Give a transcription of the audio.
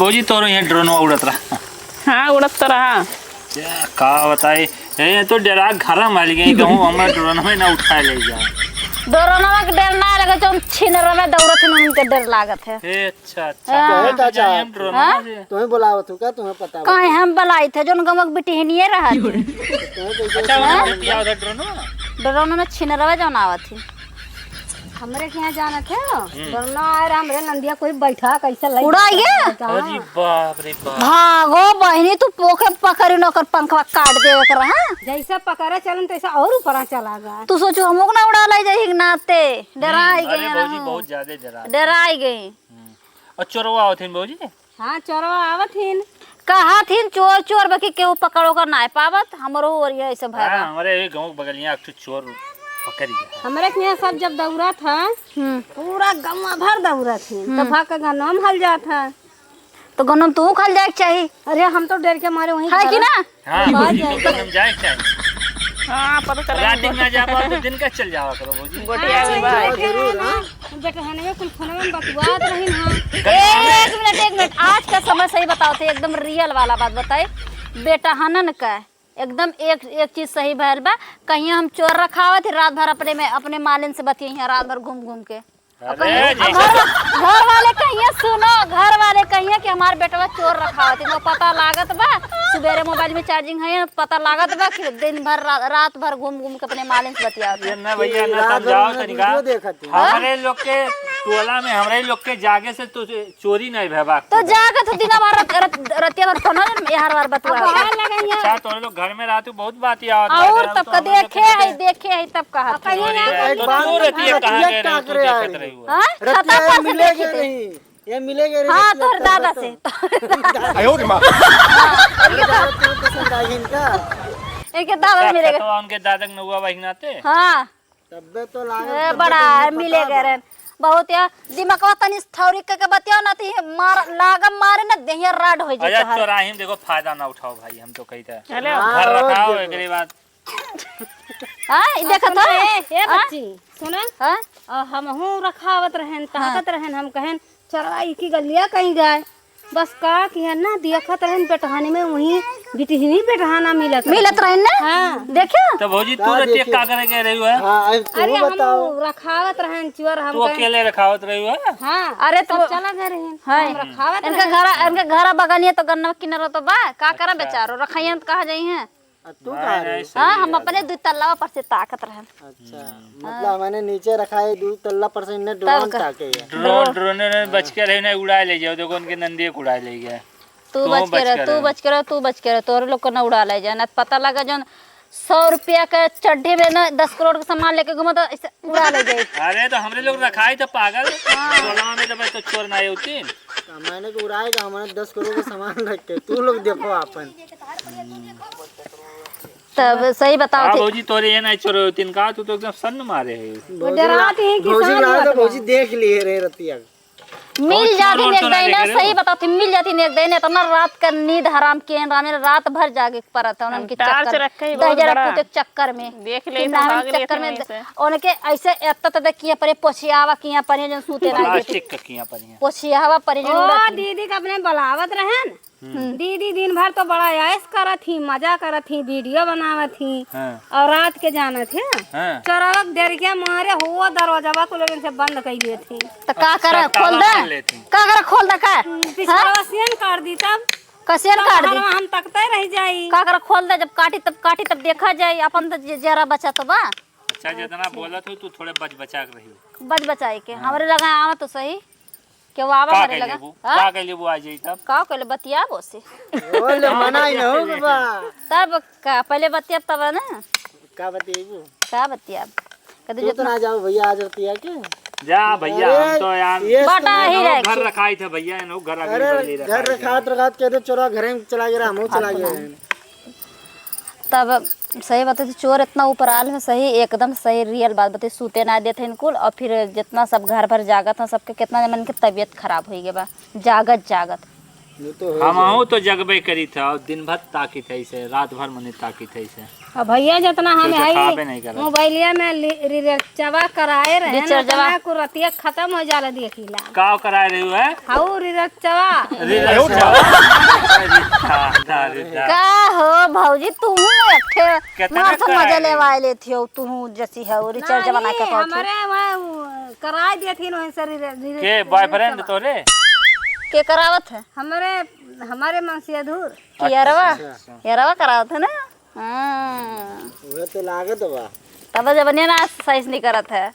भौजी तोरो यहाँ ड्रोन उड़त रहा। हाँ उड़त तो रहा। का बताई ये तो डरा घर मार गई कहूँ हमारे ड्रोन में ना उठाए ले जाए। डरोनवा के डर ना लगे जो छिनर में दौड़त है उनके डर लागत है। अच्छा अच्छा चाचा ड्रोन तुम्हें बुलावत हो क्या तुम्हें पता कहीं हम बलाई थे जो गमक बेटी हिनिए रहा अच्छा ड्रोन डरोन में छिनरवा जौन आवत थी। हमरे के यहाँ जाना थे डरना आ रहा हमरे नंदिया कोई बैठा कैसे लग उड़ाई गया। अरे बाप रे बाप भागो बहनी तू पोखे पकड़ी नौकर पंखवा काट देवे कर रहा। जैसा पकड़ा चलन तैसा और ऊपर चला गया। तू सोचो हम ना उड़ा लाई जाही नाते डराई अरे गई भौजी बहुत ज्यादा डराई गई। और चोरवा आवत हैं भौजी हाँ चोरवा आवत हिन कहा थी चोर चोर बाकी केहू पकड़ो कर ना पावत हमरो और ये ऐसे भाई हमारे गांव बगलिया एक चोर पकड़ गया। हमरे के यहाँ सब जब दौरा था पूरा गवा भर दौरा थी तो भाग के गन्ना में हल जात है तो गन्नम तू खल जाए चाहिए। अरे हम तो डर के मारे वहीं है कि ना। हाँ भौजी तो हम जाए चाहिए। हाँ पता चला रात में ना जा पाओ तो दिन का चल जावा करो भौजी। गोटिया भी बा। बेटा हने कुल फोन में बतवात रहिन हां। एक मिनट आज का समय सही बताओ थे एकदम रियल वाला बात बताए बेटा हनन का एकदम एक चीज सही भैल बा। कहीं हम चोर रखावा थे रात भर अपने मालिन से बतिये रात भर घूम घूम के। घर वाले कहिए सुनो घर वाले कहिए कि हमारे बेटवा चोर रखावा थे पता लागत बा सुबेरे मोबाइल में चार्जिंग है पता लागत बा कि दिन भर रात भर घूम घूम के अपने मालिन से बतिया। ना भैया ना समझाओ तरीका हमारे लोग के टोला में हमारे लोग के जागे से तो चोरी नहीं भैबा तो जाके तो दिन भर रतिया भर फोन यार बार बतवा अच्छा तो लोग घर में रहते बहुत बात याद और तब का देखे है तब कहा ये मिलेगे हाँ तोर दादा से एक दादा मिलेगा उनके दादा के नौवा बहिनाते। हाँ तब तो लागे बड़ा मिलेगा रे बहुत या दिमाग तनी थौरी के बतिया ना ती लागम मारे ना देहिया राड हो जाए। अच्छा चोराही देखो फायदा ना उठाओ भाई हम तो कहते हैं घर रखाओ एकरे बाद। हां देखा तो ए बच्ची सुना हां हमहू रखावत रहन ताकत रहन हम कहन चरवाई की गलिया कहीं गए बस का कि है ना देखत रहन बेटहानी में वही बिटहनी बेटहाना मिलत रहन ना। हां देखियो तो भौजी तू रतिया का करे के रही है। हां अरे हम रखावत रहन चोर हम तू अकेले रखावत रही है। हां अरे तो चला गए रहन हम रखावत इनका घर बगलिए तो गन्ना किनारो तो बा का करा बेचारो रखाइए तो कहा जाई है। तू कहा रही? हाँ हम अपने दो तल्ला पर से ताकत रहन। अच्छा मतलब मैंने नीचे रखा है 2 तल्ला पर से ने ड्रोन ताके है ड्रोन ने बच के रहे ना उड़ा ले जाओ देखो उनके नंदी को उड़ा ले गया। तू बच के रह तोरे लोग को ना उड़ा ले जाए ना पता लगा जो 100 रुपया के चड्ढे में ना 10 करोड़ का सामान लेके घूमो तो ऐसे उड़ा ले जाए। अरे तो हमरे लोग रखाई तो पागल टोला में तो चोर ना होती मैंने को उड़ाएगा हमारे 10 करोड़ का सामान रख के तू लोग देखो अपन तब सही बताओ भौजी तोरे ये नहीं चोर होती का तू तो एकदम सन्न मारे है डराते हैं कि भौजी लाए तो भौजी देख लिए रे रतिया मिल जाती एक दिन सही बताती मिल जाती एक दिन इतना रात का नींद हराम के रात भर जागे पड़ा था उनके चक्कर में देख ले चक्कर में उनके ऐसे एत तक किया परे पोछियावा किया परे जन सूते ना पोछियावा परे जन दीदी का अपने बुलावत रहन दीदी दिन भर तो बड़ा ऐश करत थी मजा करत थी वीडियो बनावत थी और रात के जाना थे चोरवक देर के मारे हुआ दरवाजा को लोगन से बंद कर लिए थी तो का करे खोल दे खोल दे का पिछला सीन काट दी तब कसियन काट दी हम तकते रह जाई का करे खोल दे जब काटी तब देखा जाए अपन तो जरा बचा तो बा। अच्छा जितना बोलत हो तू थोड़े बचा के रही बच बचाई के हमरे लगा आवा तो सही के वावा करे लगा का के लिए वो आ जाई तब का कहले बतिया बोसे बोले मना ही न हो बाबा तब का पहले बतिया तब ना का बतिएबू का बतिया कदे तो ना जाओ भैया आ जाती है के जा भैया हम तो यार बटा ही रह घर रखाई थे भैया नो घर अरे घर रखात के तो चोरा घर में चला गया हम चला गए तब सही बात है चोर इतना ऊपर आल है सही एकदम सही रियल बात बताई सूते ना देते इनको और फिर जितना सब घर भर जागत है सबके कितना मन की तबीयत खराब हो गई बा जागत हम तो जगबे करी था और दिन भर ताकी थे इसे रात भर मने ताकी थे इसे अब भैया जितना हम खाबे नहीं है करत। मोबाइलिया में रिचार्जवा कराए रहे रिचार्जवा। ना को रतिया खत्म हो जाला देखिला का कराए रही है हाउ रिचार्जवा का हो भौजी तू अठे कितना मार से कराए मजा रही? ले वाले थे तू जैसी है रिचार्ज बना के कहत हमारे वहाँ कराए दिए थी वहीं से के बॉयफ्रेंड तोरे के करावत है हमारे मौसी अधूर यारवा करावत है ना हां वो तो लागत बा तब जब ने ना सही नहीं करत है